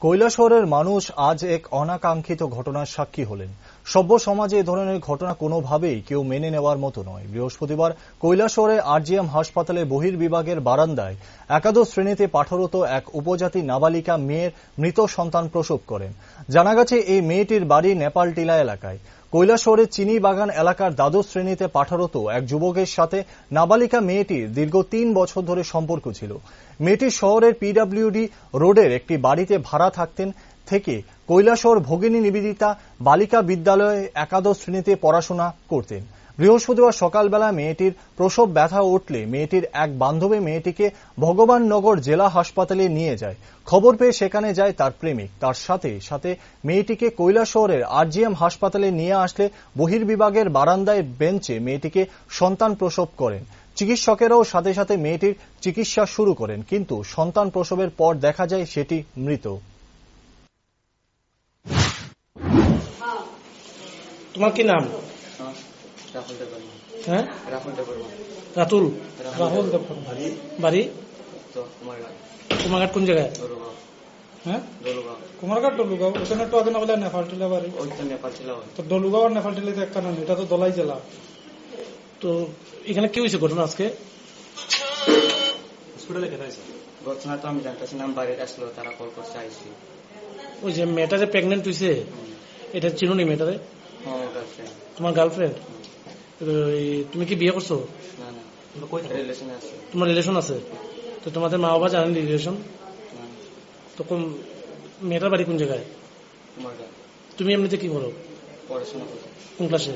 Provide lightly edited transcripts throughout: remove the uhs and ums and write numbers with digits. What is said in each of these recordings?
কৈলাসহরের মানুষ আজ এক অনাকাঙ্ক্ষিত ঘটনার সাক্ষী হলেন। সভ্য সমাজে এ ধরনের ঘটনা কোনোভাবেই কেউ মেনে নেওয়ার মতো নয়। বৃহস্পতিবার কৈলাসহরে আরজিএম হাসপাতালে বহির্বিভাগের বারান্দায় একাদশ শ্রেণীতে পাঠরত এক উপজাতি নাবালিকা মেয়ের মৃত সন্তান প্রসব করেন। জানা গেছে, এই মেয়েটির বাড়ি নেপালটিলা এলাকায়। কৈলাসহরের চিনিবাগান এলাকার দ্বাদশ শ্রেণীতে পাঠরত এক যুবকের সাথে নাবালিকা মেয়েটির দীর্ঘ ৩ বছর ধরে সম্পর্ক ছিল। মেয়েটি শহরের পিডব্লিউডি রোডের একটি বাড়িতে ভাড়া থাকতেন থেকে কৈলাসহর ভগিনী নিবেদিতা বালিকা বিদ্যালয়ে একাদশ শ্রেণীতে পড়াশোনা করতেন। বৃহস্পতিবার সকালবেলা মেয়েটির প্রসব ব্যথা উঠলে মেয়েটির এক বান্ধবী মেয়েটিকে ভগবাননগর জেলা হাসপাতালে নিয়ে যায়। খবর পেয়ে সেখানে যায় তার প্রেমিক। তার সাথে সাথে মেয়েটিকে কৈলাসহরের আরজিএম হাসপাতালে নিয়ে আসলে বহির্বিভাগের বারান্দায় বেঞ্চে মেয়েটিকে সন্তান প্রসব করেন। চিকিৎসকেরাও সাথে সাথে মেয়েটির চিকিৎসা শুরু করেন, কিন্তু সন্তান প্রসবের পর দেখা যায় সেটি মৃত। তোমার কি নাম? হ্যাঁ, রাতুল রাহুল বাড়ি কুমারঘাট। কোন জায়গায়? হ্যাঁ, কুমারঘাট ডলুগাঁও। ওখানে একটু আগে না বলে নেপালটিলা বাড়ি। তো ডলুগাঁও আর নেপালটিলা তো একটা নাম, এটা তো দলাই জেলা। তো এখানে কি হয়েছে ঘটনা আজকে? ঘটনা তো আমি জানতেছি না, বাড়িতে আসলো, তারা কল করছে, আইসি। ওই যে মেয়েটা যে প্রেগনেন্ট হয়েছে, এটা চিনো নি মেয়েটারে? তোমার গার্লফ্রেন্ড? তুমি কি বিয়ে করছো? না না, রিলেশনে আছে। তোমার রিলেশন আছে? তো তোমাদের মা বাবা জানেন রিলেশন? তো মেয়েটার বাড়ি কোন জায়গায়? তুমি এমনিতে কি করো? পড়াশোনা করো। কোন ক্লাসে?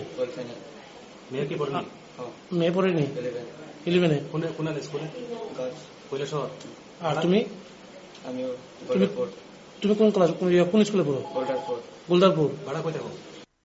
মেয়ে কি পড়ে? মেয়ে পড়েনি? 11-এ। আর তুমি? আমিও। তুমি কোন ক্লাস, কোন স্কুলে পড়ো? গোলদারপুর। গোলদারপুর।